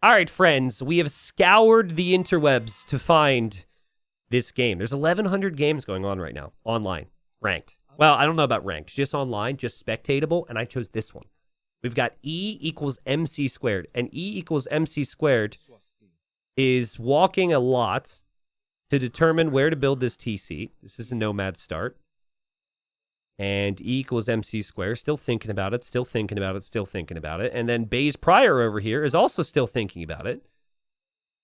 All right, friends, we have scoured the interwebs to find this game. There's 1,100 games going on right now, online, ranked. Well, I don't know about ranked, just online, just spectatable, and I chose this one. We've got E equals MC squared, and E equals MC squared is walking a lot to determine where to build this TC. This is a nomad start. And E equals MC squared, still thinking about it, still thinking about it, still thinking about it. And then Bayes Pryor over here is also still thinking about it.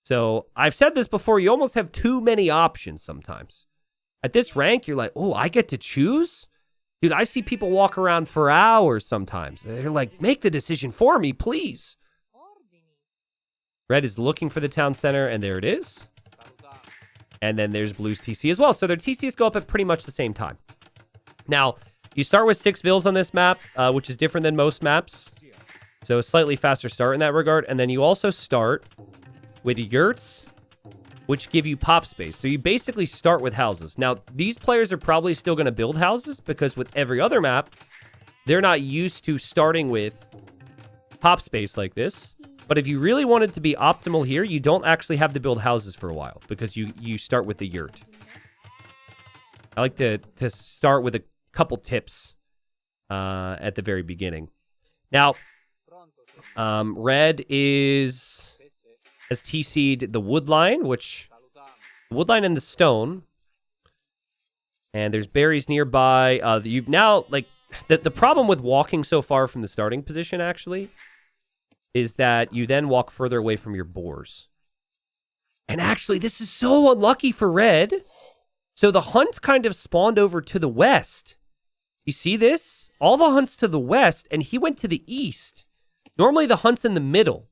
So I've said this before, you almost have too many options sometimes. At this rank, you're like, oh, I get to choose? Dude, I see people walk around for hours sometimes. They're like, make the decision for me, please. Red is looking for the town center, and there it is. And then there's Blue's TC as well. So their TCs go up at pretty much the same time. Now, you start with 6 vills on this map, which is different than most maps. So a slightly faster start in that regard. And then you also start with yurts, which give you pop space. So you basically start with houses. Now, these players are probably still going to build houses because with every other map, they're not used to starting with pop space like this. But if you really want it to be optimal here, you don't actually have to build houses for a while because you start with the yurt. I like to start with a couple tips at the very beginning. Now, red has TC'd the wood line, which the wood line and the stone. And there's berries nearby. You've now, like, the problem with walking so far from the starting position, actually, is that you then walk further away from your boars. And actually, this is so unlucky for red. So the hunt kind of spawned over to the west. You see this? All the hunts to the west, and he went to the east. Normally the hunt's in the middle.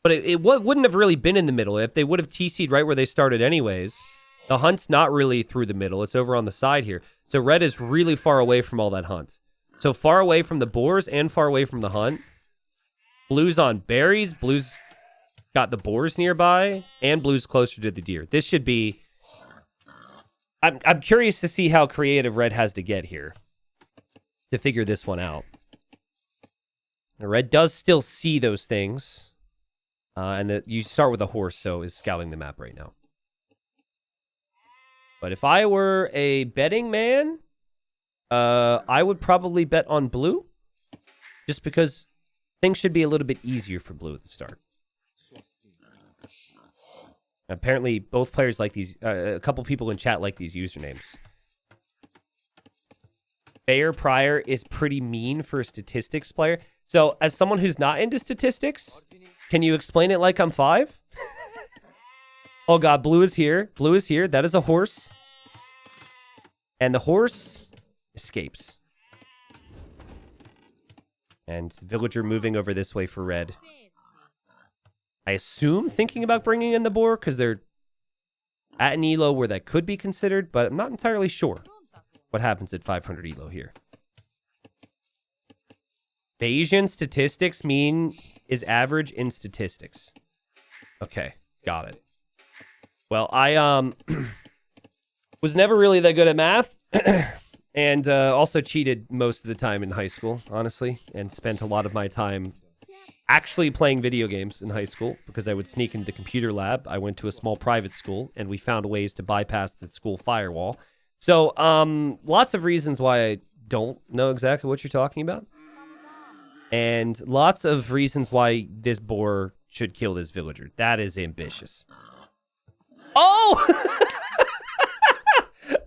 But it wouldn't have really been in the middle. If they would have TC'd right where they started anyways. The hunt's not really through the middle. It's over on the side here. So red is really far away from all that hunt. So far away from the boars and far away from the hunt. Blue's on berries. Blue's got the boars nearby. And blue's closer to the deer. This should be... I'm curious to see how creative red has to get here to figure this one out. Red does still see those things. And you start with a horse, so is scouting the map right now. But if I were a betting man, I would probably bet on blue. Just because things should be a little bit easier for blue at the start. Apparently, both players like these. A couple people in chat like these usernames. Bayer Pryor is pretty mean for a statistics player. So, as someone who's not into statistics, can you explain it like I'm 5? Oh god, blue is here. Blue is here. That is a horse. And the horse escapes. And villager moving over this way for red. I assume thinking about bringing in the boar because they're at an elo where that could be considered, but I'm not entirely sure what happens at 500 elo here. Bayesian statistics is average in statistics. Okay, got it. Well, I was never really that good at math and also cheated most of the time in high school, honestly, and spent a lot of my time actually playing video games in high school because I would sneak into the computer lab. I went to a small private school and we found ways to bypass the school firewall. So, lots of reasons why I don't know exactly what you're talking about. And lots of reasons why this boar should kill this villager. That is ambitious. Oh!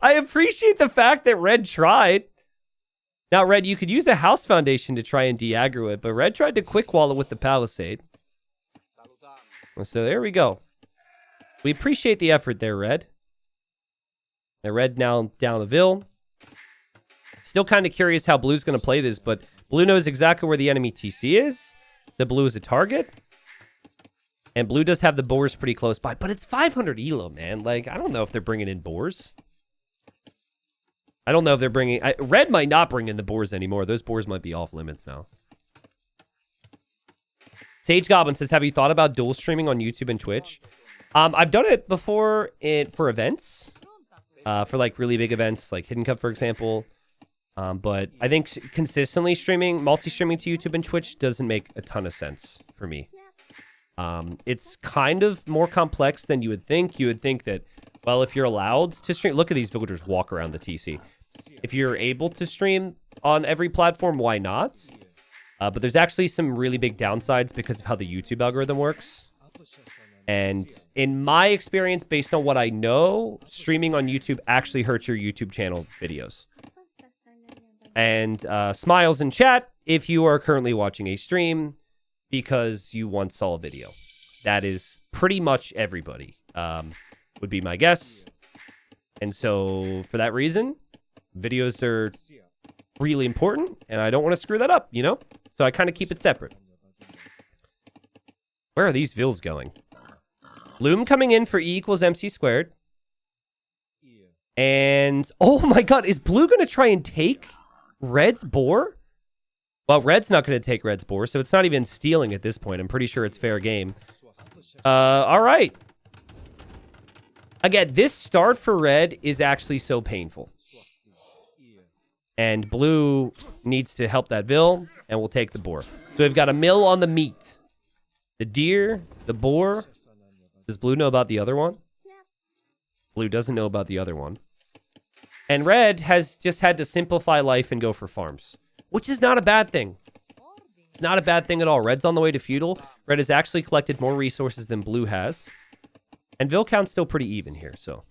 I appreciate the fact that red tried. Now, red, you could use a house foundation to try and de-aggro it, but red tried to quick wall it with the palisade. So there we go. We appreciate the effort there, red. Now, red now down the Ville. Still kind of curious how blue's going to play this, but blue knows exactly where the enemy TC is. The blue is a target. And blue does have the boars pretty close by, but it's 500 elo, man. Like, I don't know if they're bringing in boars. I don't know if they're bringing... red might not bring in the boars anymore. Those boars might be off limits now. Sage Goblin says, have you thought about dual streaming on YouTube and Twitch? I've done it before for events. For like really big events, like Hidden Cup, for example. But I think consistently streaming, multi-streaming to YouTube and Twitch doesn't make a ton of sense for me. It's kind of more complex than you would think. You would think that, well, if you're allowed to stream, look at these villagers walk around the TC. If you're able to stream on every platform, why not? But there's actually some really big downsides because of how the YouTube algorithm works. And in my experience, based on what I know, streaming on YouTube actually hurts your YouTube channel videos. And smiles in chat if you are currently watching a stream because you once saw a video. That is pretty much everybody, would be my guess. And so for that reason, videos are really important, and I don't want to screw that up, you know? So I kind of keep it separate. Where are these vills going? Loom coming in for E equals MC squared. And, oh my god, is blue going to try and take red's boar? Well, red's not going to take red's boar, so it's not even stealing at this point. I'm pretty sure it's fair game. All right. Again, this start for red is actually so painful. And blue needs to help that vill, and we'll take the boar. So we've got a mill on the meat. The deer, the boar. Does blue know about the other one? Blue doesn't know about the other one. And red has just had to simplify life and go for farms, which is not a bad thing. It's not a bad thing at all. Red's on the way to feudal. Red has actually collected more resources than blue has. And vill count's still pretty even here, so.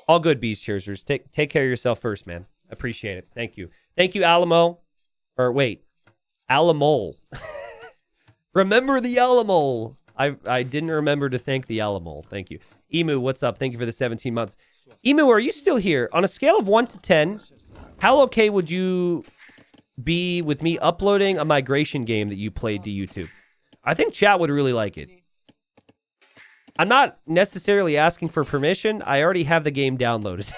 All good, Beast Cheersers. Take care of yourself first, man. Appreciate it. Thank you. Thank you, Alamo. Or wait, Alamole. Remember the Alamole. I didn't remember to thank the Alamole. Thank you. Emu, what's up? Thank you for the 17 months. Emu, are you still here? On a scale of 1 to 10, how okay would you be with me uploading a migration game that you played to YouTube? I think chat would really like it. I'm not necessarily asking for permission. I already have the game downloaded.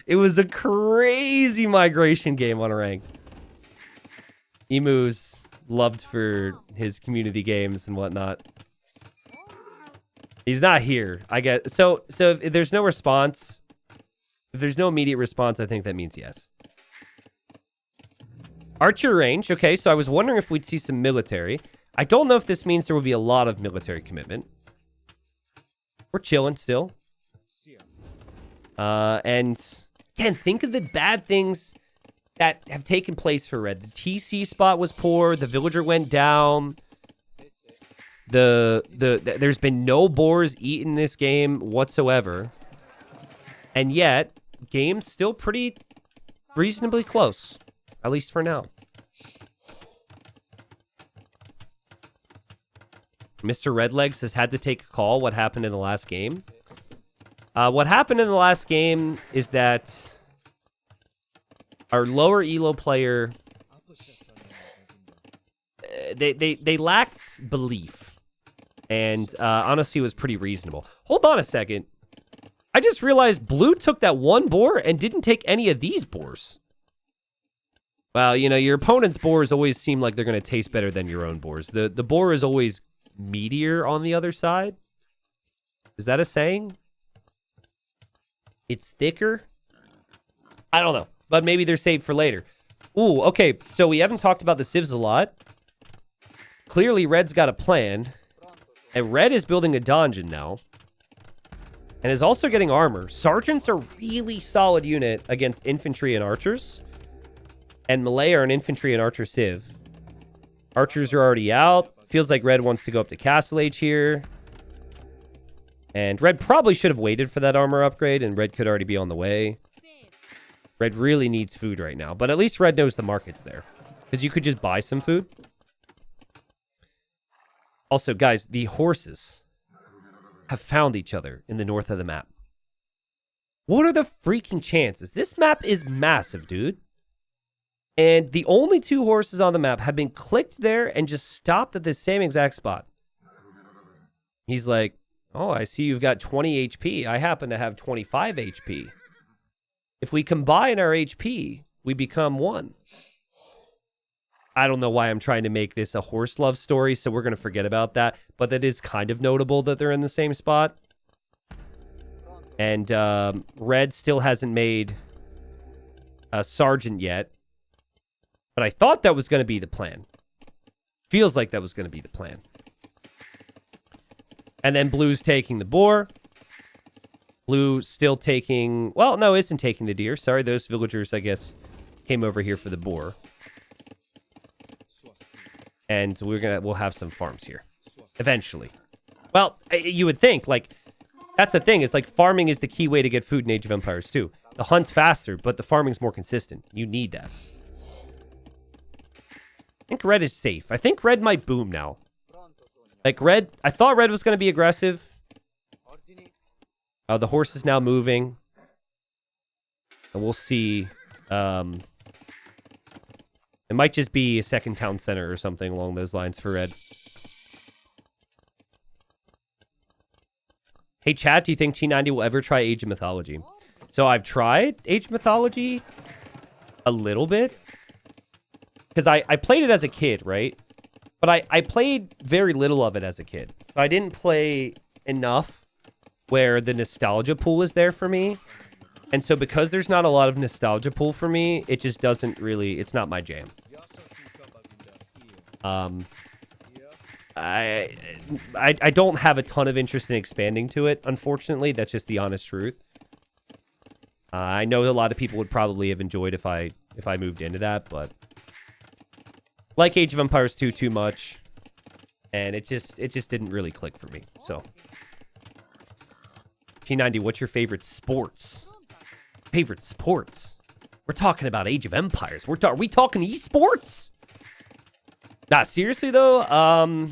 It was a crazy migration game on a rank. Emu's loved for his community games and whatnot. He's not here. I get so if there's no response, if there's no immediate response, I think that means yes. Archer range. Okay, so I was wondering if we'd see some military. I don't know if this means there will be a lot of military commitment. We're chilling still. And again, think of the bad things that have taken place for red. The TC spot was poor. The villager went down. There's been no boars eaten this game whatsoever. And yet, game's still pretty reasonably close. At least for now. Mr. Redlegs has had to take a call. What happened in the last game? What happened in the last game is that our lower elo player, they lacked belief, and honestly was pretty reasonable. Hold on a second. I just realized blue took that one boar and didn't take any of these boars. Well, you know, your opponent's boars always seem like they're going to taste better than your own boars. The boar is always meatier on the other side. Is that a saying? It's thicker? I don't know. But maybe they're saved for later. Ooh, okay. So we haven't talked about the civs a lot. Clearly, red's got a plan. And red is building a dungeon now. And is also getting armor. Sergeants are really solid unit against infantry and archers. And melee are an infantry and archer civ. Archers are already out. Feels like red wants to go up to Castle Age here. And red probably should have waited for that armor upgrade, and red could already be on the way. Red really needs food right now, but at least red knows the market's there. Because you could just buy some food. Also, guys, the horses have found each other in the north of the map. What are the freaking chances? This map is massive, dude. And the only two horses on the map have been clicked there and just stopped at the same exact spot. He's like, oh, I see you've got 20 HP. I happen to have 25 HP. If we combine our HP, we become one. I don't know why I'm trying to make this a horse love story, so we're going to forget about that. But that is kind of notable that they're in the same spot. And red still hasn't made a sergeant yet. But I thought that was going to be the plan. Feels like that was going to be the plan. And then blue's taking the boar. Blue still taking... Well, no, isn't taking the deer. Sorry, those villagers, I guess, came over here for the boar. And we'll have some farms here. Eventually. Well, you would think, like... That's the thing. It's like farming is the key way to get food in Age of Empires, too. The hunt's faster, but the farming's more consistent. You need that. I think red is safe. I think red might boom now. Like red... I thought red was going to be aggressive. The horse is now moving. And we'll see. It might just be a second town center or something along those lines for red. Hey, chat, do you think T90 will ever try Age of Mythology? So I've tried Age of Mythology a little bit. Because I played it as a kid, right? But I played very little of it as a kid. So I didn't play enough where the nostalgia pool is there for me. And so because there's not a lot of nostalgia pool for me, it just doesn't really... It's not my jam. I don't have a ton of interest in expanding to it, unfortunately. That's just the honest truth. I know a lot of people would probably have enjoyed if I moved into that, but... Like Age of Empires 2 too much. And it just didn't really click for me, so... T90, what's your favorite sports? Favorite sports? We're talking about Age of Empires. Are we talking esports? Nah, seriously though,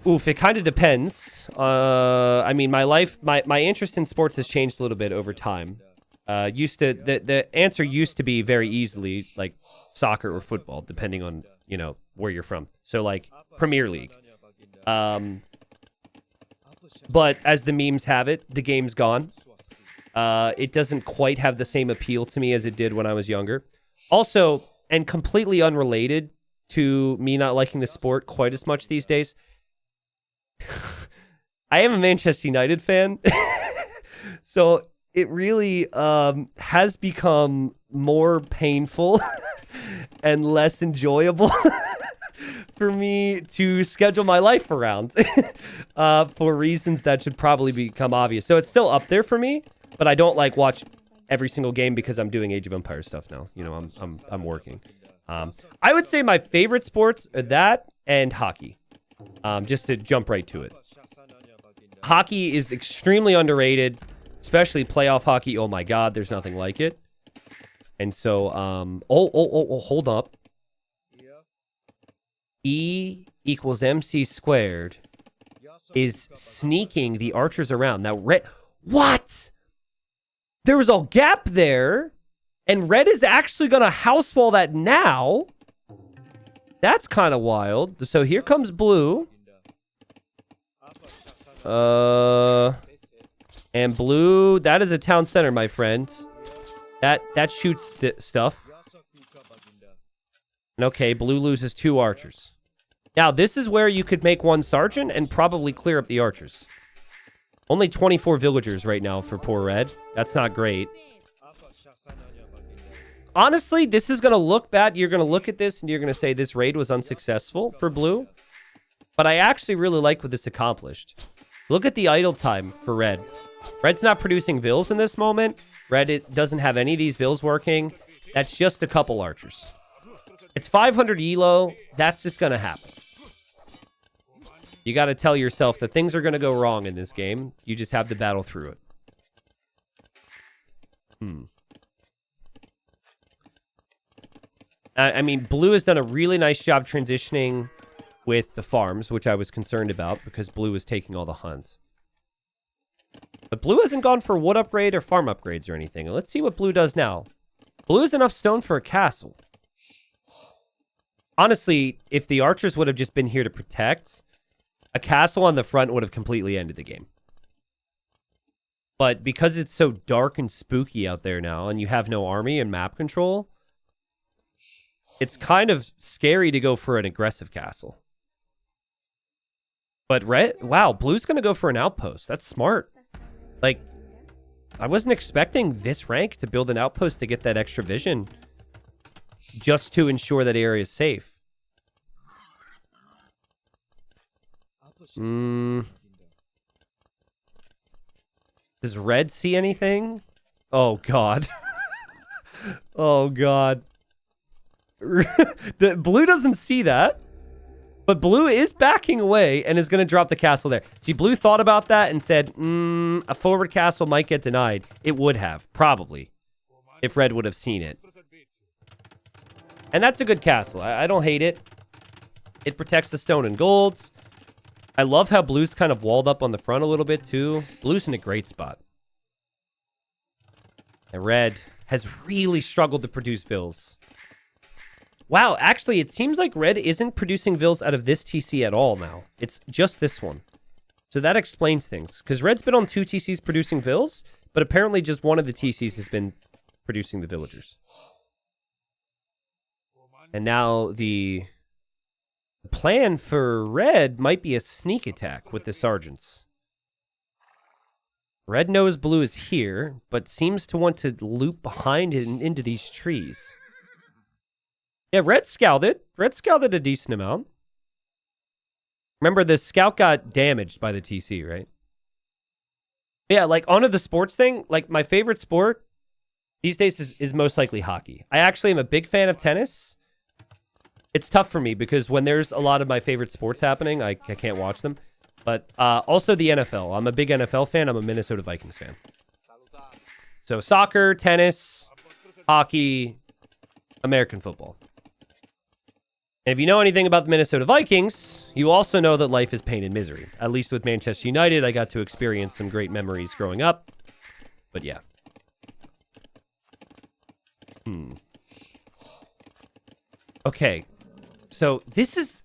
oof, it kind of depends. I mean, my interest in sports has changed a little bit over time. The answer used to be very easily like soccer or football, depending on, you know, where you're from. So like Premier League. But as the memes have it, the game's gone. It doesn't quite have the same appeal to me as it did when I was younger. Also, and completely unrelated to me not liking the sport quite as much these days, I am a Manchester United fan. So it really has become more painful and less enjoyable for me to schedule my life around for reasons that should probably become obvious. So it's still up there for me, but I don't like watch every single game because I'm doing Age of Empires stuff now. You know, I'm working. I would say my favorite sports are that and hockey. Just to jump right to it. Hockey is extremely underrated, especially playoff hockey. Oh my God, there's nothing like it. And so, hold up. E equals MC squared is sneaking the archers around. Now, red... What? There was a gap there, and red is actually going to house wall that now. That's kind of wild. So here comes blue. And blue, that is a town center, my friend. That shoots stuff. And okay, blue loses 2 archers. Now, this is where you could make 1 sergeant and probably clear up the archers. Only 24 villagers right now for poor red. That's not great. Honestly, this is going to look bad. You're going to look at this and you're going to say this raid was unsuccessful for blue. But I actually really like what this accomplished. Look at the idle time for red. Red's not producing vills in this moment. Red doesn't have any of these vills working. That's just a couple archers. It's 500 elo. That's just going to happen. You got to tell yourself that things are going to go wrong in this game. You just have to battle through it. I mean, blue has done a really nice job transitioning with the farms, which I was concerned about because blue was taking all the hunts. But blue hasn't gone for wood upgrade or farm upgrades or anything. Let's see what blue does now. Blue has enough stone for a castle. Honestly, if the archers would have just been here to protect, a castle on the front would have completely ended the game. But because it's so dark and spooky out there now, and you have no army and map control, it's kind of scary to go for an aggressive castle. But red, wow, blue's going to go for an outpost. That's smart. Like, I wasn't expecting this rank to build an outpost to get that extra vision just to ensure that area is safe. Does red see anything? Oh, God. Oh, God. The blue doesn't see that. But blue is backing away and is going to drop the castle there. See, blue thought about that and said, a forward castle might get denied. It would have, probably, if red would have seen it. And that's a good castle. I don't hate it. It protects the stone and golds. I love how blue's kind of walled up on the front a little bit, too. Blue's in a great spot. And red has really struggled to produce vills. Wow, actually, it seems like red isn't producing vills out of this TC at all now. It's just this one. So that explains things. Because red's been on 2 TCs producing vills, but apparently just one of the TCs has been producing the villagers. And now the plan for red might be a sneak attack with the sergeants. Red knows blue is here, but seems to want to loop behind it and into these trees. Yeah, red scouted it. Red scouted a decent amount. Remember, the scout got damaged by the TC, right? Yeah, like, onto the sports thing, like, my favorite sport these days is most likely hockey. I actually am a big fan of tennis. It's tough for me because when there's a lot of my favorite sports happening, I can't watch them. But also the NFL. I'm a big NFL fan. I'm a Minnesota Vikings fan. So soccer, tennis, hockey, American football. And if you know anything about the Minnesota Vikings, you also know that life is pain and misery. At least with Manchester United, I got to experience some great memories growing up. But yeah. Okay. So this is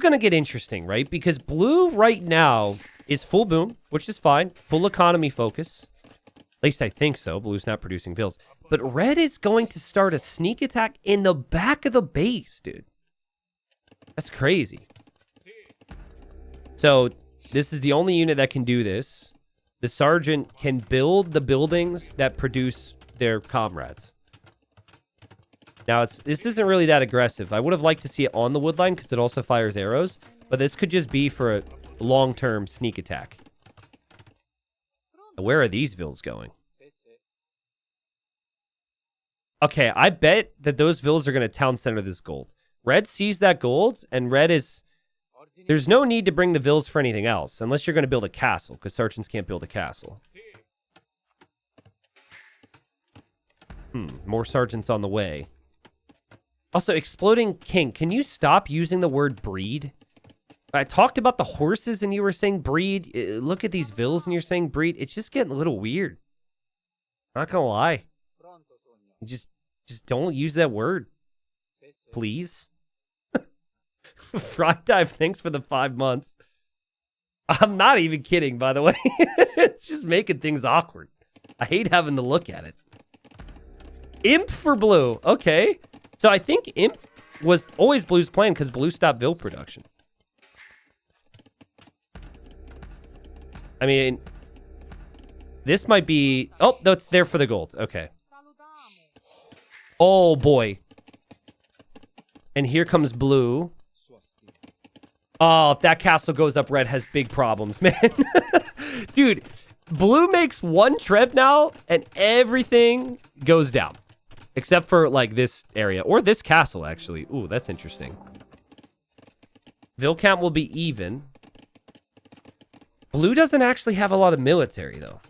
going to get interesting, right? Because blue right now is full boom, which is fine. Full economy focus. At least I think so. Blue's not producing vills. But red is going to start a sneak attack in the back of the base, dude. That's crazy. So this is the only unit that can do this. The sergeant can build the buildings that produce their comrades. Now, this isn't really that aggressive. I would have liked to see it on the woodline because it also fires arrows. But this could just be for a long-term sneak attack. Where are these vills going? Okay, I bet that those vills are going to town center this gold. Red sees that gold, and red is... There's no need to bring the vills for anything else, unless you're going to build a castle, because sergeants can't build a castle. More sergeants on the way. Also, Exploding King, can you stop using the word breed? I talked about the horses and you were saying breed. Look at these vills and you're saying breed. It's just getting a little weird. Not gonna lie. Just don't use that word. Please. Fry Dive, thanks for the 5 months. I'm not even kidding, by the way. It's just making things awkward. I hate having to look at it. Imp for blue. Okay. So I think Imp was always blue's plan because blue stopped vill production. I mean, this might be... Oh, no, it's there for the gold. Okay. Oh, boy. And here comes blue. Oh, if that castle goes up, red has big problems, man. Dude, blue makes 1 trip now, and everything goes down. Except for, like, this area. Or this castle, actually. Ooh, that's interesting. Vill count will be even. Blue doesn't actually have a lot of military, though.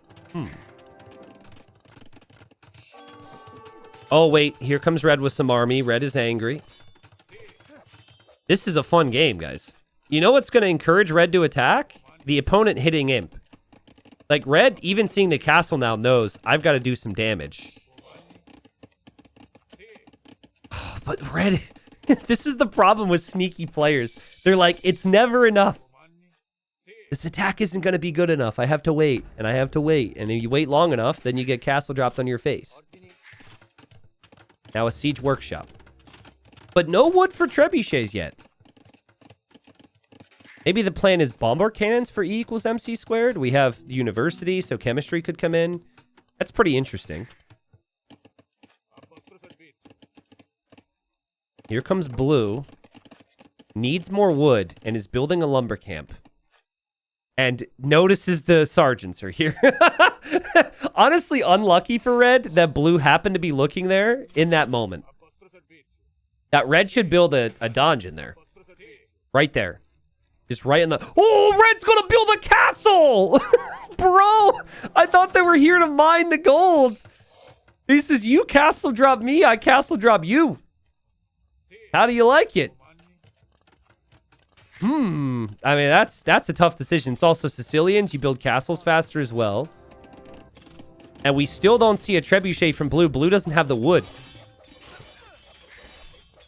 Oh, wait. Here comes red with some army. Red is angry. This is a fun game, guys. You know what's going to encourage red to attack? The opponent hitting imp. Like, red, even seeing the castle now, knows I've got to do some damage. But red... This is the problem with sneaky players. They're like, it's never enough. This attack isn't going to be good enough. I have to wait, and I have to wait. And if you wait long enough, then you get castle dropped on your face. Now a siege workshop. But no wood for trebuchets yet. Maybe the plan is bombard cannons for E equals MC squared. We have the university, so chemistry could come in. That's pretty interesting. Here comes blue. needs more wood and is building a lumber camp. And notices the sergeants are here. Honestly, unlucky for red that blue happened to be looking there in that moment. That red should build a dungeon there. Right there. Just right in the... Oh, red's gonna build a castle! Bro, I thought they were here to mine the gold. He says, you castle drop me, I castle drop you. How do you like it? I mean, that's a tough decision. It's also Sicilians. You build castles faster as well. And we still don't see a trebuchet from blue. Blue doesn't have the wood.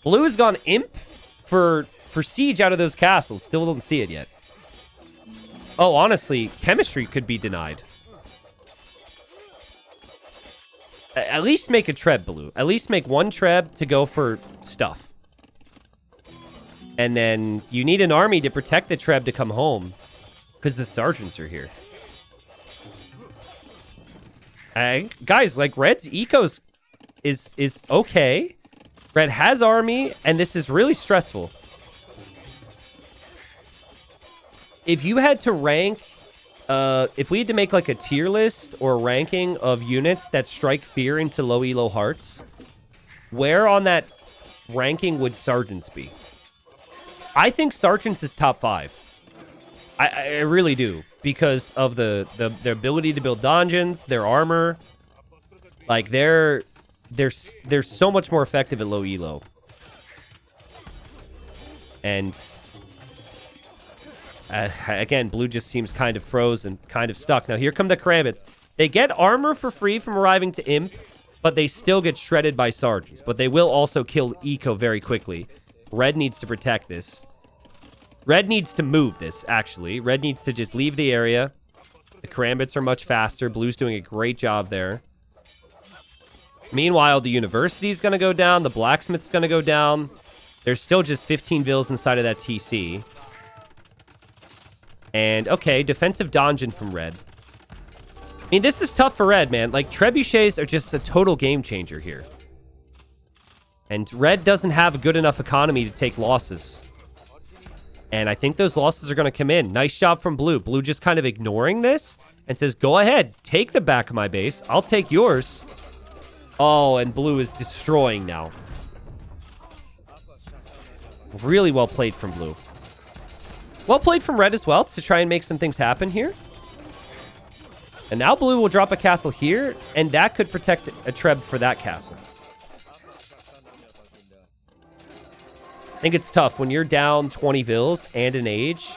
Blue has gone imp for siege out of those castles. Still don't see it yet. Oh, honestly, chemistry could be denied. At least make a treb, blue. At least make one treb to go for stuff. And then you need an army to protect the treb to come home. Because the sergeants are here. Guys, like, red's ecos is okay. Red has army, and this is really stressful. If you had to rank... if we had to make, like, a tier list or ranking of units that strike fear into low elo hearts, where on that ranking would sergeants be? I think sergeants is top 5. I really do, because of their ability to build dungeons, their armor. Like, they're so much more effective at low elo. And again, blue just seems kind of frozen, kind of stuck. Now here come the Karambits. They get armor for free from arriving to imp, but they still get shredded by sergeants. But they will also kill eco very quickly. Red needs to protect this. Red needs to move this, actually. Red needs to just leave the area. The Karambits are much faster. Blue's doing a great job there. Meanwhile, the university's going to go down. The blacksmith's going to go down. There's still just 15 vills inside of that TC. And, okay, defensive dungeon from red. I mean, this is tough for red, man. Like, trebuchets are just a total game changer here. And red doesn't have a good enough economy to take losses. And I think those losses are going to come in. Nice job from blue. Blue just kind of ignoring this and says, go ahead. Take the back of my base. I'll take yours. Oh, and blue is destroying now. Really well played from blue. Well played from red as well to try and make some things happen here. And now blue will drop a castle here, and that could protect a treb for that castle. I think it's tough. When you're down 20 vills and an age,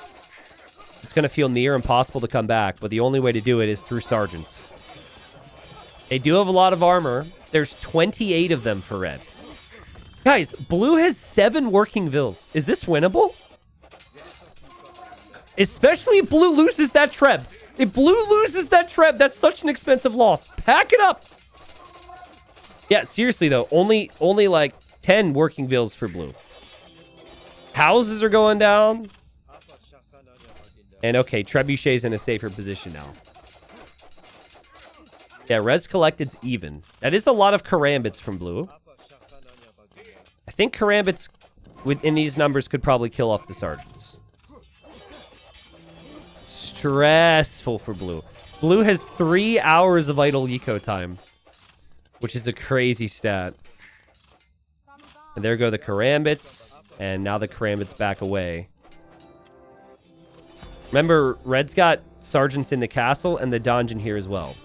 it's going to feel near impossible to come back, but the only way to do it is through sergeants. They do have a lot of armor. There's 28 of them for red. Guys, blue has 7 working vills. Is this winnable? Especially if blue loses that treb. If blue loses that treb, that's such an expensive loss. Pack it up. Yeah, seriously, though. Only like 10 working vills for blue. Houses are going down. And okay, trebuchet's in a safer position now. Yeah, res collected's even. That is a lot of Karambits from blue. I think Karambits within these numbers could probably kill off the sergeants. Stressful for blue. Blue has 3 hours of idle eco time, which is a crazy stat. And there go the Karambits. And now the Karambits back away. Remember, red's got sergeants in the castle and the dungeon here as well.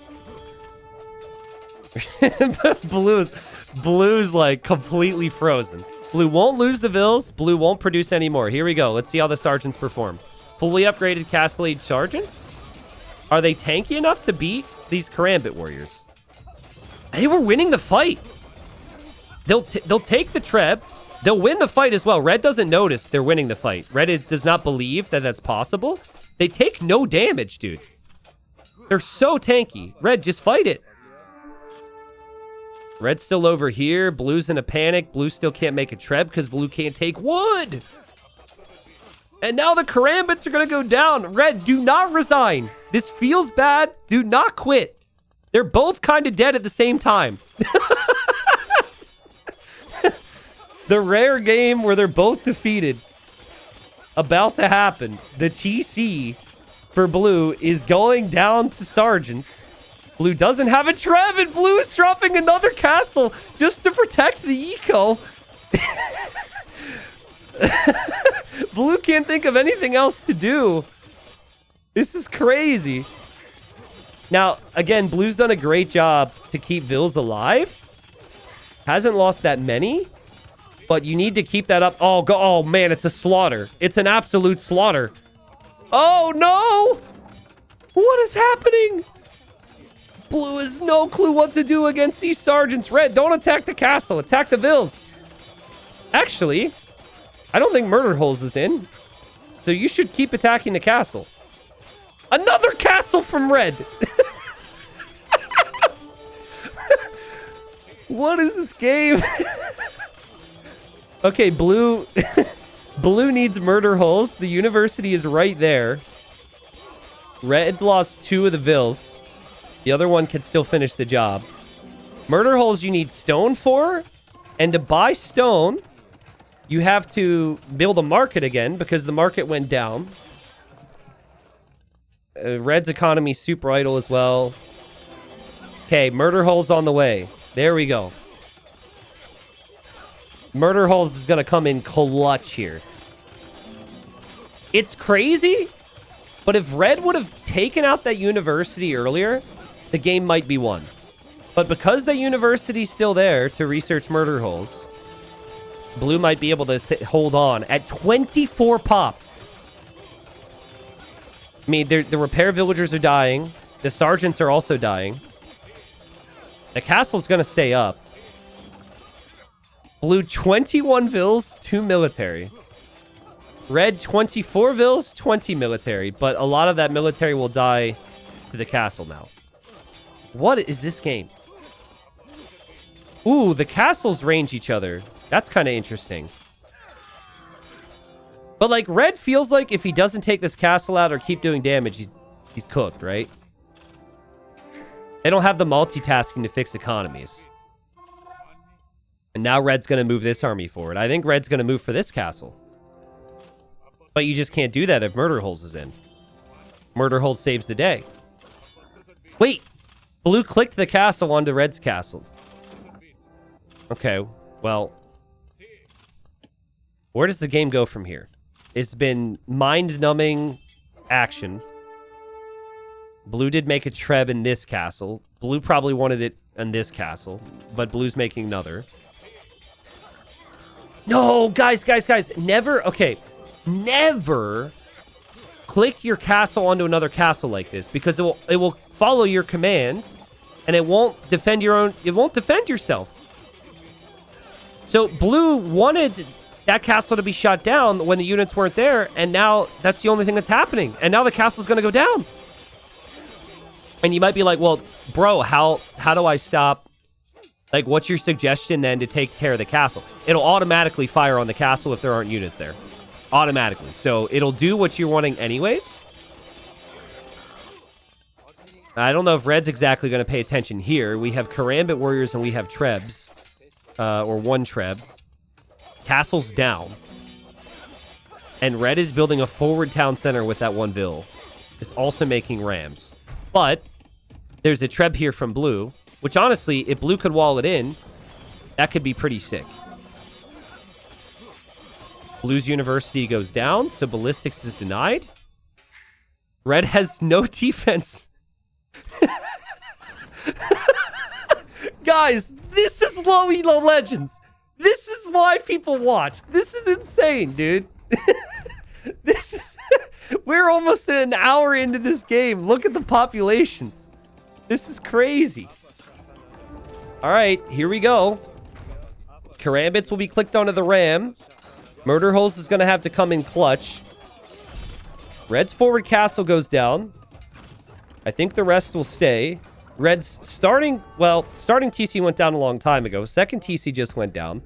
Blue's like completely frozen. Blue won't lose the vills. Blue won't produce any more. Here we go. Let's see how the sergeants perform. Fully upgraded castle age sergeants. Are they tanky enough to beat these Karambit warriors? They were winning the fight. They'll take the treb. They'll win the fight as well. Red doesn't notice they're winning the fight. Red does not believe that that's possible. They take no damage, dude. They're so tanky. Red, just fight it. Red's still over here. Blue's in a panic. Blue still can't make a treb because blue can't take wood. And now the Karambits are going to go down. Red, do not resign. This feels bad. Do not quit. They're both kind of dead at the same time. The rare game where they're both defeated. about to happen. The TC for blue is going down to sergeants. Blue doesn't have a Trev, and blue is dropping another castle just to protect the eco. Blue can't think of anything else to do. This is crazy. Now, again, blue's done a great job to keep Vils alive. Hasn't lost that many, but you need to keep that up. Oh, oh man, it's a slaughter. It's an absolute slaughter. Oh, no. What is happening? Blue has no clue what to do against these sergeants. Red, don't attack the castle. Attack the Vils. Actually, I don't think Murder Holes is in, so you should keep attacking the castle. Another castle from red. What is this game? Okay, blue. Blue needs Murder Holes. The university is right there. Red lost 2 of the Vils. The other one can still finish the job. Murder Holes you need stone for. And to buy stone, you have to build a market again because the market went down. Red's economy super idle as well. Okay, Murder Holes on the way. There we go. Murder Holes is going to come in clutch here. It's crazy, but if Red would have taken out that university earlier, the game might be won. But because the university's still there to research Murder Holes, Blue might be able to hold on at 24 pop. I mean, the repair villagers are dying. The sergeants are also dying. The castle's going to stay up. Blue, 21 Vils, 2 military. Red, 24 Vils, 20 military. But a lot of that military will die to the castle now. What is this game? Ooh, the castles range each other. That's kind of interesting. But, like, Red feels like if he doesn't take this castle out or keep doing damage, he's cooked, right? They don't have the multitasking to fix economies. And now Red's going to move this army forward. I think Red's going to move for this castle. But you just can't do that if Murder Holes is in. Murder Holes saves the day. Wait. Blue clicked the castle onto Red's castle. Okay, well. Where does the game go from here? It's been mind-numbing action. Blue did make a Treb in this castle. Blue probably wanted it in this castle. But Blue's making another. No, guys. Never, okay. Never click your castle onto another castle like this. Because it will follow your commands. And it won't defend yourself. So Blue wanted that castle to be shot down when the units weren't there. And now that's the only thing that's happening. And now the castle's going to go down. And you might be like, well, bro, how do I stop? Like, what's your suggestion then to take care of the castle? It'll automatically fire on the castle if there aren't units there. Automatically. So it'll do what you're wanting anyways. I don't know if Red's exactly going to pay attention here. We have Karambit Warriors and we have Trebs. Or 1 Treb. Castle's down. And Red is building a forward town center with that 1 Vil. It's also making Rams. But there's a Treb here from Blue, which honestly, if Blue could wall it in, that could be pretty sick. Blue's university goes down, so ballistics is denied. Red has no defense. Guys, this is Low Elo Legends. This is why people watch. This is insane, dude. This is... We're almost an hour into this game. Look at the populations. This is crazy. All right, here we go. Karambits will be clicked onto the ram. Murder Holes is going to have to come in clutch. Red's forward castle goes down. I think the rest will stay. Red's starting TC went down a long time ago. Second TC just went down.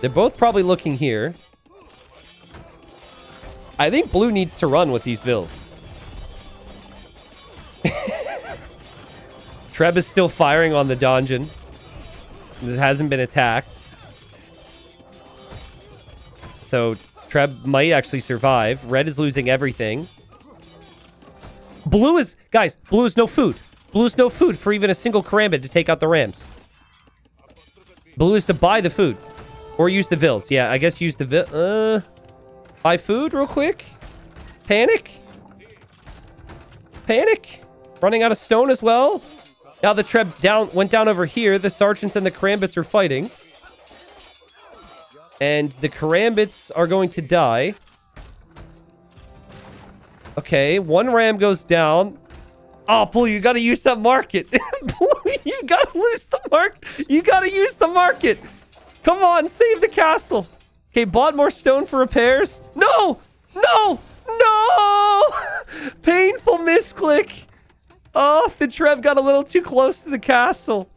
They're both probably looking here. I think Blue needs to run with these Vils. Treb is still firing on the dungeon. It hasn't been attacked. So Treb might actually survive. Red is losing everything. Blue is... Guys, blue is no food. Blue is no food for even a single karambit to take out the Rams. Blue is to buy the food. Or use the Vils. Yeah, I guess use the buy food real quick. Panic. Panic. Running out of stone as well. Now the Treb went down over here. The sergeants and the karambits are fighting. And the karambits are going to die. Okay, one ram goes down. Oh, Blue, you gotta use that market. Blue, you gotta lose the market. You gotta use the market. Come on, save the castle. Okay, bought more stone for repairs. No! No! No! Painful misclick. Oh, the Trev got a little too close to the castle.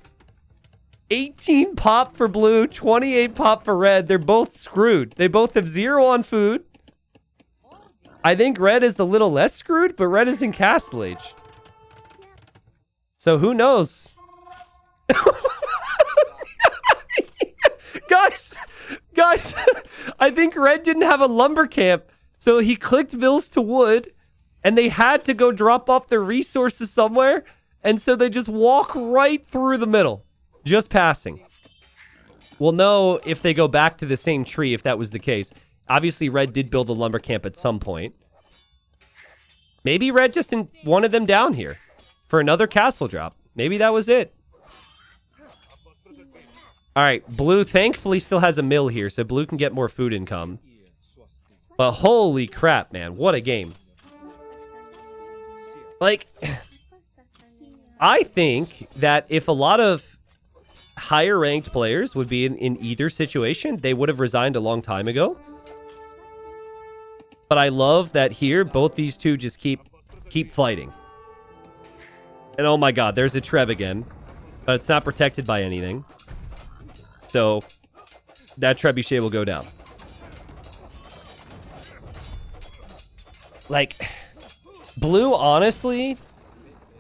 18 pop for blue, 28 pop for red. They're both screwed. They both have 0 on food. I think red is a little less screwed, but red is in castle age. So who knows? Guys, I think red didn't have a lumber camp, so he clicked Vils to wood, and they had to go drop off their resources somewhere, and so they just walk right through the middle. Just passing. We'll know if they go back to the same tree if that was the case. Obviously, red did build a lumber camp at some point. Maybe red just wanted them down here for another castle drop. Maybe that was it. All right, blue thankfully still has a mill here, so blue can get more food income. But holy crap, man. What a game. Like, I think that if a lot of higher ranked players would be in either situation, they would have resigned a long time ago. But I love that here, both these two just keep fighting. And oh my god, there's a Trev again. But it's not protected by anything. So, that trebuchet will go down. Like, blue, honestly,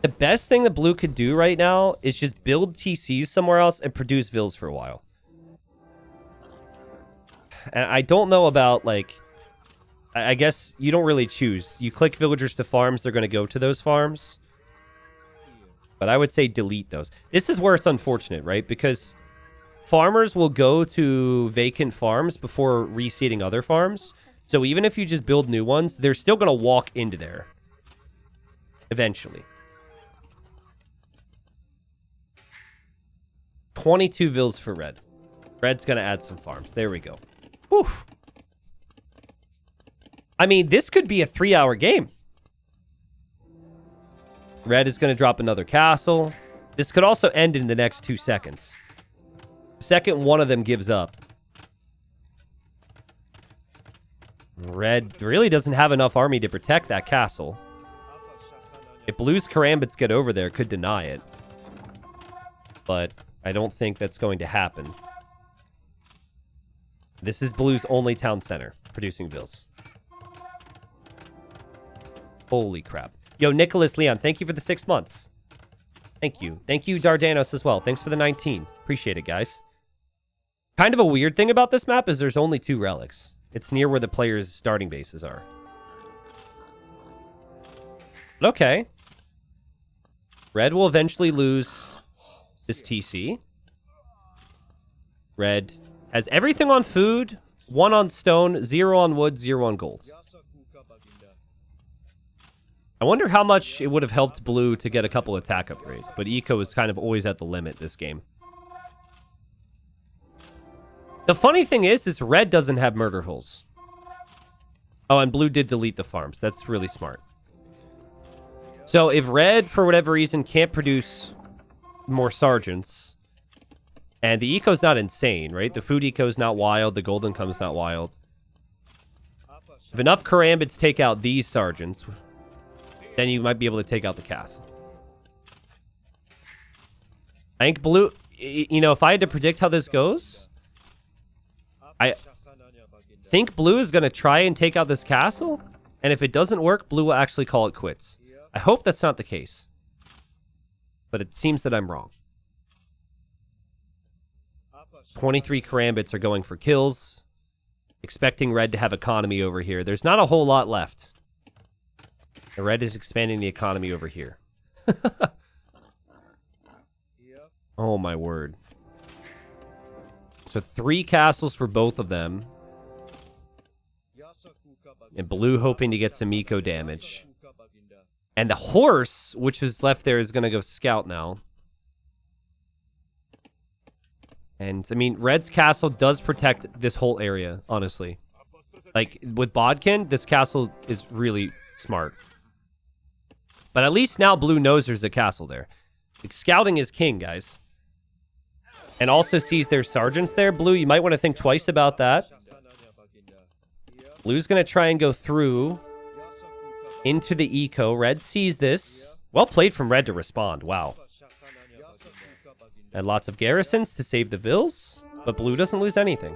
the best thing that blue could do right now is just build TCs somewhere else and produce Vils for a while. And I don't know about, like... I guess you don't really choose. You click villagers to farms, they're going to go to those farms. But I would say delete those. This is where it's unfortunate, right? Because farmers will go to vacant farms before reseeding other farms. So even if you just build new ones, they're still going to walk into there. Eventually. 22 Vils for red. Red's going to add some farms. There we go. Whew. I mean, this could be a 3-hour game. Red is going to drop another castle. This could also end in the next 2 seconds. The second one of them gives up. Red really doesn't have enough army to protect that castle. If blue's karambits get over there, could deny it. But I don't think that's going to happen. This is blue's only town center, producing Vils. Holy crap. Yo, Nicholas Leon, thank you for the 6 months. Thank you. Thank you, Dardanos, as well. Thanks for the 19. Appreciate it, guys. Kind of a weird thing about this map is there's only 2 relics. It's near where the players' starting bases are. But okay. Red will eventually lose this TC. Red has everything on food, 1 on stone, 0 on wood, 0 on gold. I wonder how much it would have helped blue to get a couple attack upgrades, but eco is kind of always at the limit this game. The funny thing is red doesn't have murder holes. Oh, and blue did delete the farms. That's really smart. So if red, for whatever reason, can't produce more sergeants, and the eco's not insane, right? The food eco's not wild, the gold income's not wild. If enough karambits take out these sergeants, then you might be able to take out the castle. I think blue, you know, if I had to predict how this goes, I think blue is going to try and take out this castle, and if it doesn't work, blue will actually call it quits. I hope that's not the case, but it seems that I'm wrong. 23 karambits are going for kills. Expecting red to have economy over here. There's not a whole lot left. The red is expanding the economy over here. Oh, my word. So 3 castles for both of them. And blue hoping to get some eco damage. And the horse, which is left there, is going to go scout now. And, I mean, red's castle does protect this whole area, honestly. Like, with Bodkin, this castle is really smart. But at least now blue knows there's a castle there. Like, scouting is king, guys. And also sees there's sergeants there. Blue, you might want to think twice about that. Blue's going to try and go through into the eco. Red sees this. Well played from red to respond. Wow. And lots of garrisons to save the vills. But blue doesn't lose anything.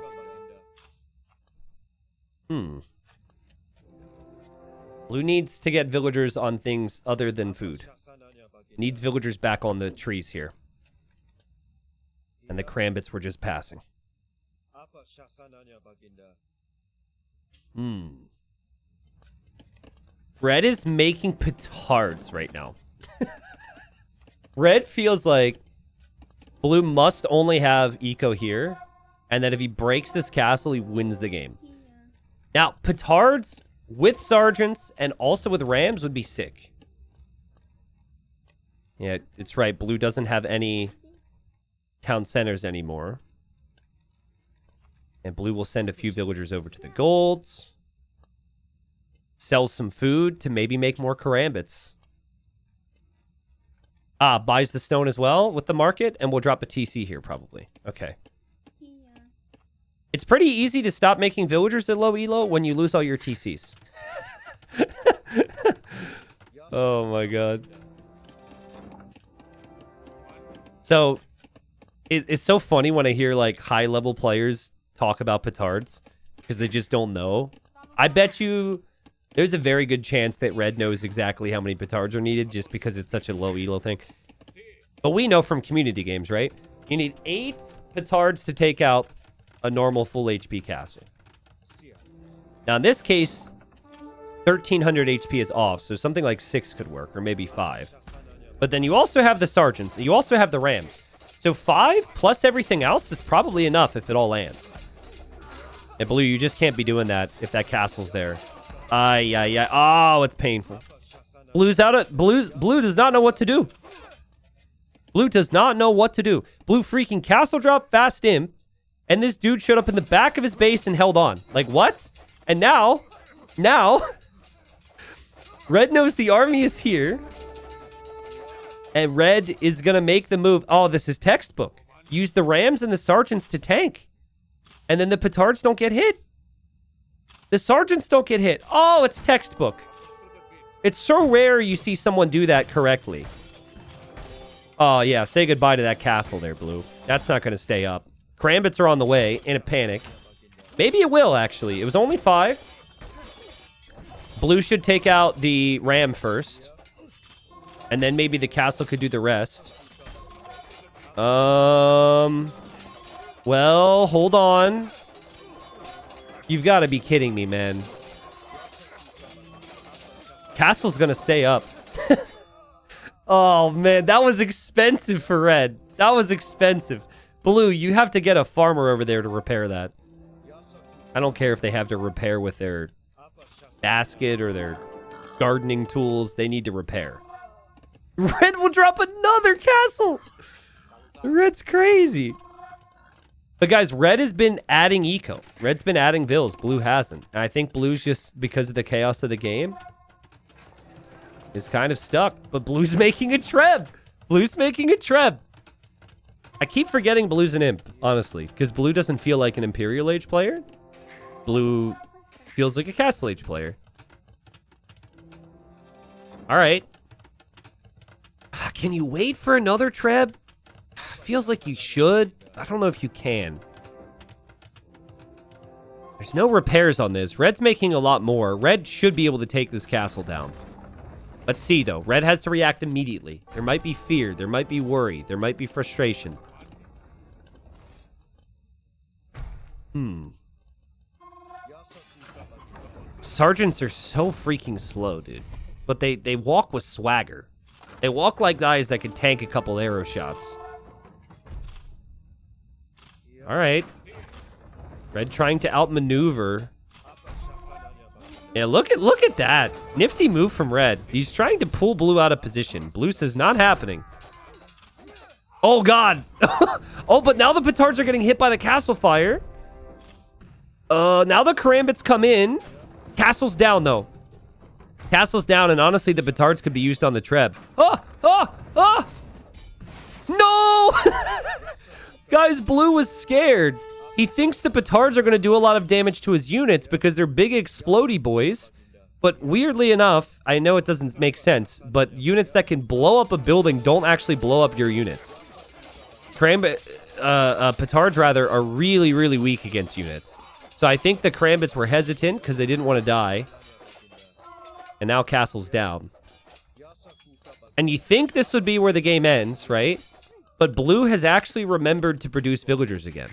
Blue needs to get villagers on things other than food. Needs villagers back on the trees here. And the Krambits were just passing. Red is making petards right now. Red feels like blue must only have eco here. And that if he breaks this castle, he wins the game. Now, petards with sergeants and also with rams would be sick. Yeah, it's right. Blue doesn't have any town centers anymore. And blue will send a few villagers over to the golds. Sell some food to maybe make more karambits. Buys the stone as well with the market. And we'll drop a TC here probably. Okay. It's pretty easy to stop making villagers at low elo when you lose all your TCs. Oh my god. So, it's so funny when I hear like high-level players talk about petards because they just don't know. I bet you there's a very good chance that red knows exactly how many petards are needed just because it's such a low elo thing. But we know from community games, right? You need 8 petards to take out a normal full HP castle. Now in this case, 1300 HP is off, so something like 6 could work, or maybe 5. But then you also have the sergeants, and you also have the rams. So 5 plus everything else is probably enough if it all lands. And blue, you just can't be doing that if that castle's there. Yeah. Oh, it's painful. Blue does not know what to do. Blue does not know what to do. Blue freaking castle drop fast imp. And this dude showed up in the back of his base and held on. Like, what? And now, red knows the army is here. And red is going to make the move. Oh, this is textbook. Use the rams and the sergeants to tank. And then the petards don't get hit. The sergeants don't get hit. Oh, it's textbook. It's so rare you see someone do that correctly. Oh, yeah. Say goodbye to that castle there, blue. That's not going to stay up. Krambits are on the way in a panic. Maybe it will, actually. It was only 5. Blue should take out the ram first. And then maybe the castle could do the rest. Well, hold on. You've got to be kidding me, man. Castle's going to stay up. Oh, man. That was expensive for red. That was expensive. Blue, you have to get a farmer over there to repair that. I don't care if they have to repair with their basket or their gardening tools. They need to repair. Red will drop another castle. Red's crazy. But guys, red has been adding eco. Red's been adding vills. Blue hasn't. And I think blue's just, because of the chaos of the game, is kind of stuck. But blue's making a treb. Blue's making a treb. I keep forgetting blue's an imp, honestly. Because blue doesn't feel like an Imperial Age player. Blue feels like a Castle Age player. Alright. Can you wait for another treb? Feels like you should. I don't know if you can. There's no repairs on this. Red's making a lot more. Red should be able to take this castle down. Let's see, though. Red has to react immediately. There might be fear. There might be worry. There might be frustration. Sergeants are so freaking slow, dude. But they walk with swagger. They walk like guys that can tank a couple arrow shots. All right. Red trying to outmaneuver. Yeah, look at that. Nifty move from Red. He's trying to pull Blue out of position. Blue says not happening. Oh, God. Oh, but now the petards are getting hit by the castle fire. Now the karambits come in. Castle's down, though. Castle's down, and honestly, the petards could be used on the Treb. No! Guys, Blue was scared. He thinks the petards are going to do a lot of damage to his units because they're big explodey boys. But weirdly enough, I know it doesn't make sense, but units that can blow up a building don't actually blow up your units. Petards, rather, are really, really weak against units. So I think the karambits were hesitant because they didn't want to die. And now Castle's down. And you think this would be where the game ends, right? But Blue has actually remembered to produce villagers again.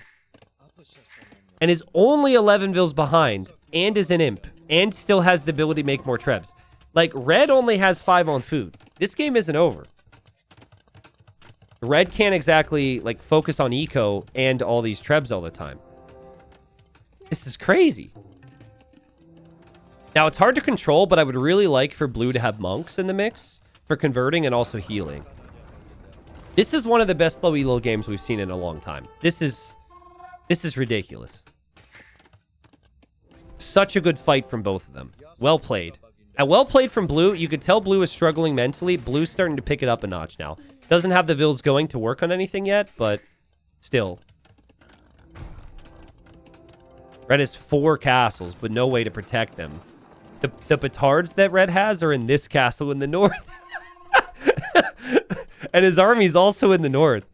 And is only 11 vills behind, and is an imp, and still has the ability to make more trebs. Like, Red only has 5 on food. This game isn't over. Red can't exactly, like, focus on eco and all these trebs all the time. This is crazy. Now, it's hard to control, but I would really like for Blue to have monks in the mix for converting and also healing. This is one of the best low elo games we've seen in a long time. This is ridiculous. Such a good fight from both of them. Well played. And well played from Blue. You could tell Blue is struggling mentally. Blue's starting to pick it up a notch now. Doesn't have the vills going to work on anything yet, but still. Red has 4 castles, but no way to protect them. The petards that Red has are in this castle in the north. And his army's also in the north.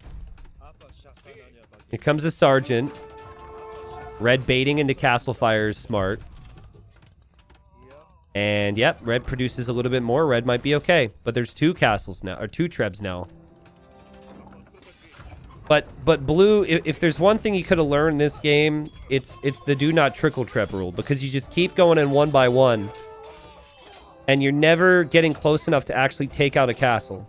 Here comes a sergeant. Red baiting into castle fire is smart. And yep, Red produces a little bit more. Red might be okay. But there's 2 castles now, or 2 trebs now. But Blue, if there's one thing you could have learned in this game, it's the do not trickle treb rule. Because you just keep going in one by one. And you're never getting close enough to actually take out a castle.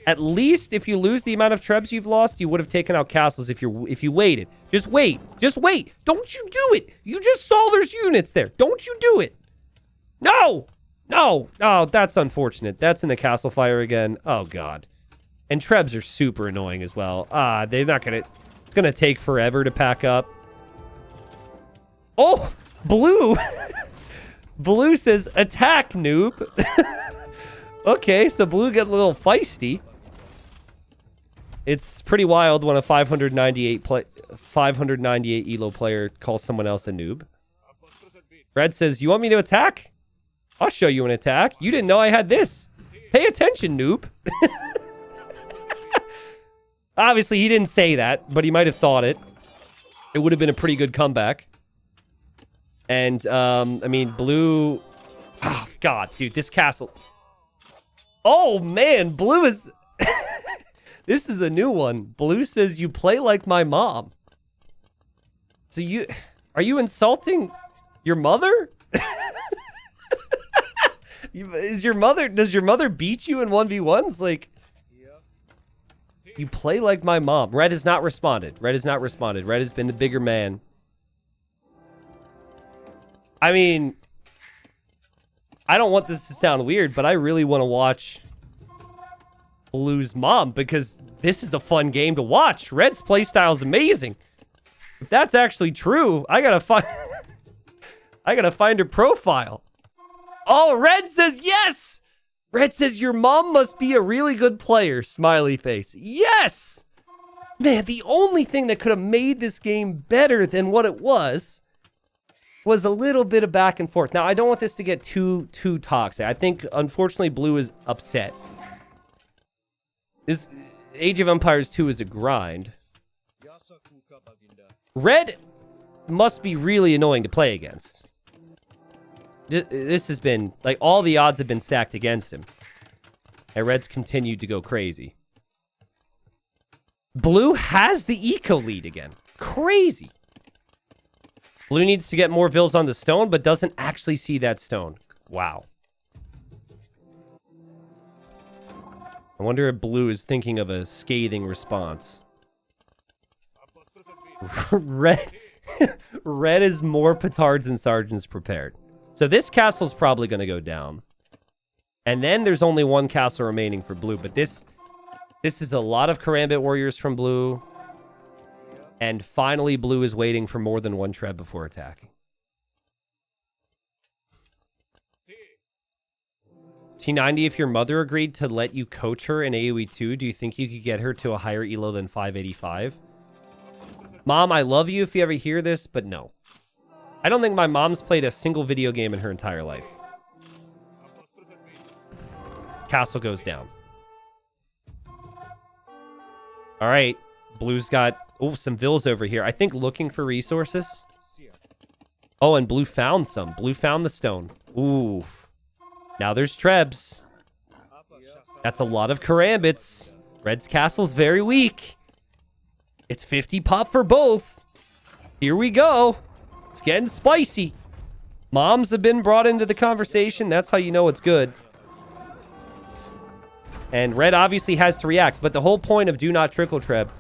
At least if you lose the amount of trebs you've lost, you would have taken out castles if you waited. Just wait. Just wait. Don't you do it. You just saw there's units there. Don't you do it. No. No. Oh, that's unfortunate. That's in the castle fire again. Oh, God. And trebs are super annoying as well. They're not going to... It's going to take forever to pack up. Oh, Blue. Blue says, attack, noob. Okay, so Blue got a little feisty. It's pretty wild when a 598 elo player calls someone else a noob. Red says, you want me to attack? I'll show you an attack. You didn't know I had this. Pay attention, noob. Obviously, he didn't say that, but he might have thought it. It would have been a pretty good comeback. And, I mean, Blue... Oh, God, dude, this castle... Oh, man, Blue is... This is a new one. Blue says, you play like my mom. So you... Are you insulting your mother? Does your mother beat you in 1v1s? Like... You play like my mom. Red has not responded. Red has not responded. Red has been the bigger man. I mean... I don't want this to sound weird, but I really want to watch... Blue's mom, because this is a fun game to watch. Red's playstyle is amazing. If that's actually true, I gotta find her profile. Oh, Red says yes. Red says your mom must be a really good player. Smiley face. Yes. Man, the only thing that could have made this game better than what it was a little bit of back and forth. Now, I don't want this to get too toxic. I think, unfortunately, Blue is upset. This Age of Empires 2 is a grind. Red must be really annoying to play against. This has been, like, all the odds have been stacked against him. And Red's continued to go crazy. Blue has the eco lead again. Crazy. Blue needs to get more vills on the stone, but doesn't actually see that stone. Wow. I wonder if Blue is thinking of a scathing response. Red, Red is more petards and sergeants prepared. So this castle's probably going to go down. And then there's only one castle remaining for Blue. But this is a lot of Karambit warriors from Blue. And finally, Blue is waiting for more than one Treb before attacking. T90, if your mother agreed to let you coach her in AoE 2, do you think you could get her to a higher elo than 585? Mom, I love you if you ever hear this, but no. I don't think my mom's played a single video game in her entire life. Castle goes down. All right. Blue's got some vills over here. I think looking for resources. Oh, and Blue found some. Blue found the stone. Ooh. Now there's Trebs. That's a lot of Karambits. Red's castle's very weak. It's 50 pop for both. Here we go. It's getting spicy. Moms have been brought into the conversation. That's how you know it's good. And Red obviously has to react. But the whole point of Do Not Trickle Treb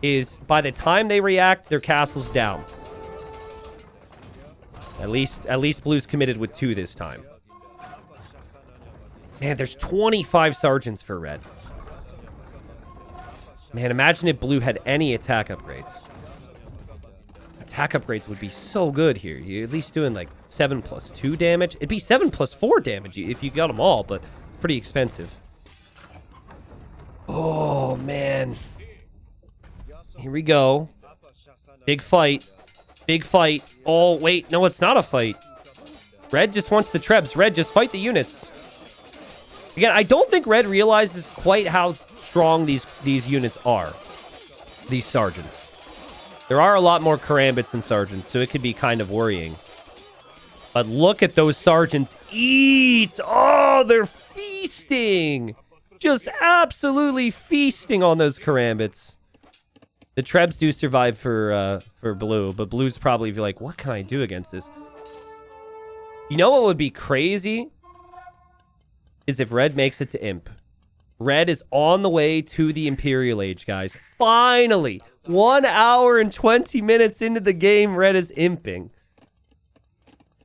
is by the time they react, their castle's down. At least Blue's committed with 2 this time. Man, there's 25 sergeants for Red. Man, imagine if Blue had any attack upgrades. Attack upgrades would be so good here. You're at least doing like 7+2 damage. It'd be 7+4 damage if you got them all, but it's pretty expensive. Oh, man. Here we go. Big fight. Big fight. Oh, wait. No, it's not a fight. Red just wants the Trebs. Red, just fight the units. Again, I don't think Red realizes quite how strong these units are. These sergeants. There are a lot more Karambits than sergeants, so it could be kind of worrying. But look at those sergeants eat! Oh, they're feasting! Just absolutely feasting on those Karambits. The Trebs do survive for Blue, but Blue's probably like, what can I do against this? You know what would be crazy? Is if Red makes it to Imp. Red is on the way to the Imperial Age, guys. Finally! 1 hour and 20 minutes into the game, Red is imping.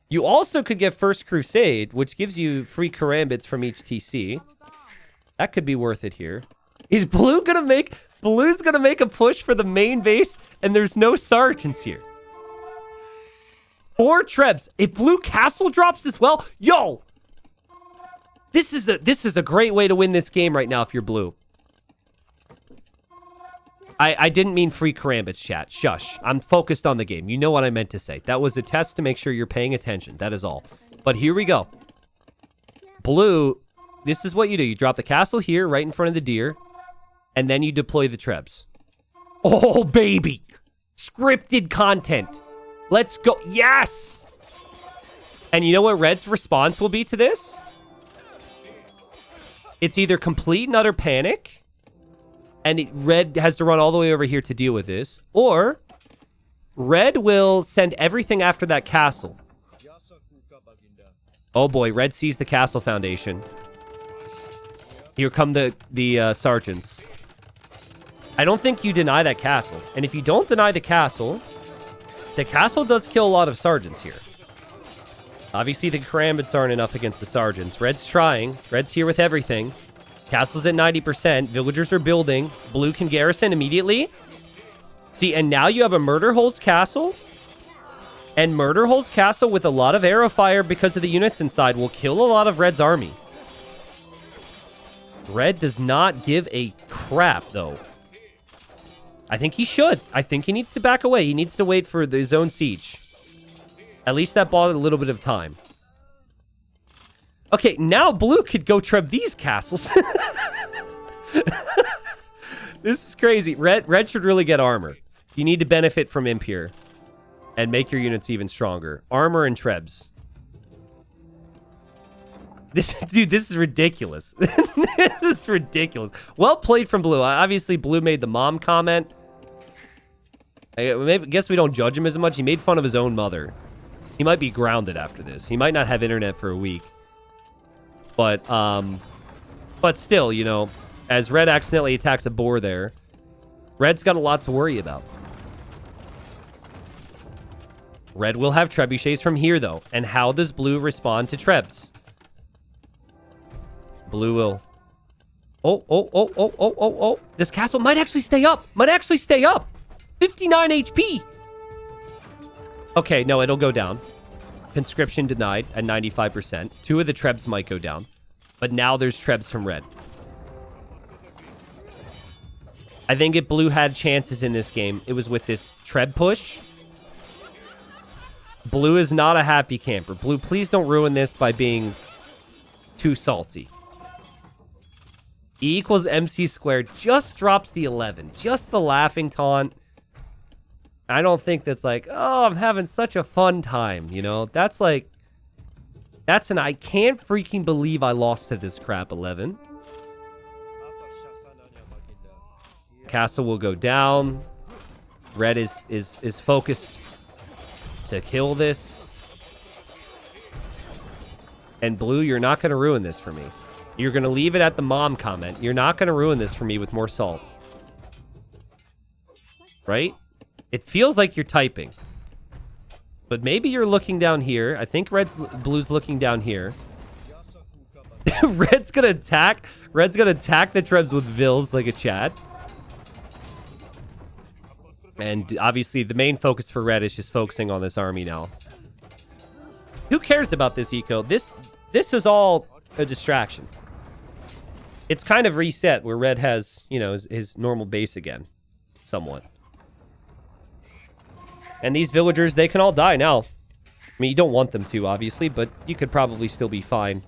You also could get First Crusade, which gives you free Karambits from each TC. That could be worth it here. Is Blue gonna make... Blue's gonna make a push for the main base, and there's no sergeants here. 4 Trebs. If Blue castle drops as well... Yo! This is a great way to win this game right now if you're Blue. I didn't mean free Karambits, chat. Shush. I'm focused on the game. You know what I meant to say. That was a test to make sure you're paying attention. That is all. But here we go. Blue, this is what you do. You drop the castle here, right in front of the deer, and then you deploy the Trebs. Oh, baby. Scripted content. Let's go. Yes! And you know what Red's response will be to this? It's either complete and utter panic, and Red has to run all the way over here to deal with this, or Red will send everything after that castle. Oh boy, Red sees the castle foundation. Here come the sergeants. I don't think you deny that castle. And if you don't deny the castle does kill a lot of sergeants here. Obviously, the Karambits aren't enough against the sergeants. Red's trying. Red's here with everything. Castle's at 90%. Villagers are building. Blue can garrison immediately. See, and now you have a Murder Hole's castle. And Murder Hole's castle with a lot of arrow fire because of the units inside will kill a lot of Red's army. Red does not give a crap, though. I think he should. I think he needs to back away. He needs to wait for the zone siege. At least that bought a little bit of time. Okay, now Blue could go treb these castles. This is crazy. Red should really get armor. You need to benefit from Imp here. And make your units even stronger. Armor and trebs. Dude, this is ridiculous. This is ridiculous. Well played from Blue. Obviously, Blue made the mom comment. Guess we don't judge him as much. He made fun of his own mother. He might be grounded after this. He might not have internet for a week. But still, you know, as Red accidentally attacks a boar there, Red's got a lot to worry about. Red will have trebuchets from here, though. And how does Blue respond to trebs? Blue will... Oh. This castle might actually stay up. 59 HP. Okay, no, it'll go down. Conscription denied at 95%. 2 of the trebs might go down. But now there's trebs from Red. I think if Blue had chances in this game, it was with this treb push. Blue is not a happy camper. Blue, please don't ruin this by being too salty. E equals MC squared just drops the 11. Just the laughing taunt. I don't think that's like, oh, I'm having such a fun time, you know? That's like, that's an I can't freaking believe I lost to this crap 11. Castle will go down. Red is focused to kill this. And Blue, you're not going to ruin this for me. You're going to leave it at the mom comment. You're not going to ruin this for me with more salt. Right? It feels like you're typing. But maybe you're looking down here. I think Blue's looking down here. Red's going to attack. Red's going to attack the trebs with Vils like a Chad. And obviously the main focus for Red is just focusing on this army now. Who cares about this eco? This is all a distraction. It's kind of reset where Red has, you know, his normal base again. Somewhat. And these villagers, they can all die now. I mean, you don't want them to, obviously, but you could probably still be fine.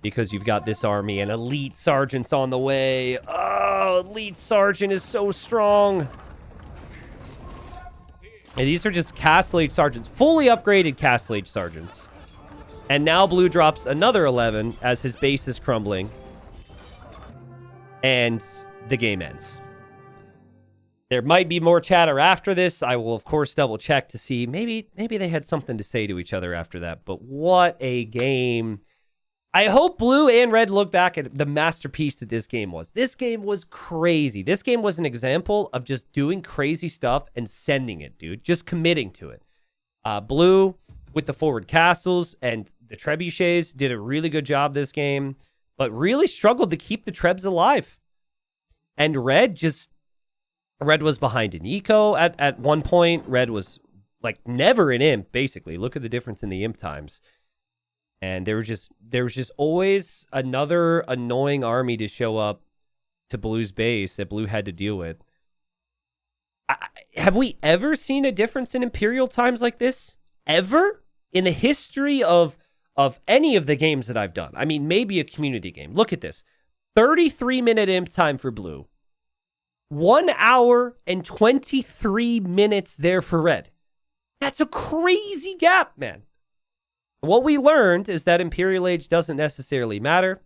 Because you've got this army and elite sergeants on the way. Oh, elite sergeant is so strong. And these are just Castle Age sergeants. Fully upgraded Castle Age sergeants. And now Blue drops another 11 as his base is crumbling. And the game ends. There might be more chatter after this. I will, of course, double check to see. Maybe they had something to say to each other after that. But what a game. I hope Blue and Red look back at the masterpiece that this game was. This game was crazy. This game was an example of just doing crazy stuff and sending it, dude. Just committing to it. Blue, with the forward castles and the trebuchets, did a really good job this game. But really struggled to keep the trebs alive. And Red was behind in eco at one point. Red was like never an imp, basically. Look at the difference in the imp times. And there was just always another annoying army to show up to Blue's base that Blue had to deal with. Have we ever seen a difference in Imperial times like this? Ever? In the history of any of the games that I've done. I mean, maybe a community game. Look at this. 33-minute imp time for Blue. 1 hour and 23 minutes there for Red. That's a crazy gap, man. What we learned is that Imperial Age doesn't necessarily matter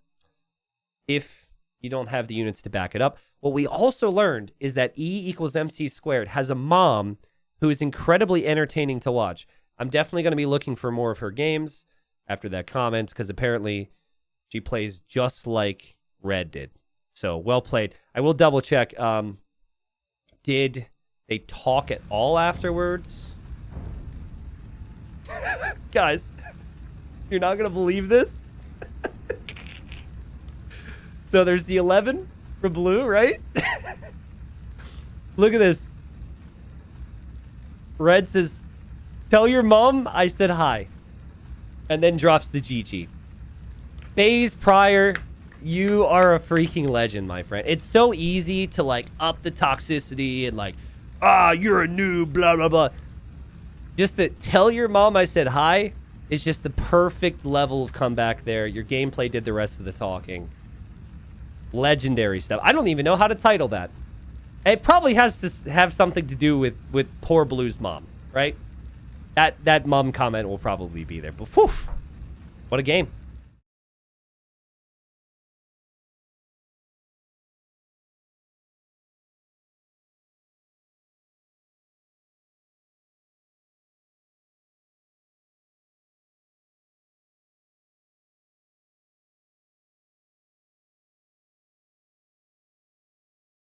if you don't have the units to back it up. What we also learned is that E equals MC squared has a mom who is incredibly entertaining to watch. I'm definitely going to be looking for more of her games after that comment, because apparently she plays just like Red did. So, well played. I will double check. Did they talk at all afterwards? Guys, you're not going to believe this? So there's the 11 for Blue, right? Look at this. Red says, tell your mom I said hi. And then drops the GG. Baze Pryor, you are a freaking legend, my friend. It's so easy to like up the toxicity and like, you're a noob, blah, blah, blah. Just to tell your mom I said hi is just the perfect level of comeback there. Your gameplay did the rest of the talking. Legendary stuff. I don't even know how to title that. It probably has to have something to do with poor Blue's mom, right? That mom comment will probably be there. But whew, what a game.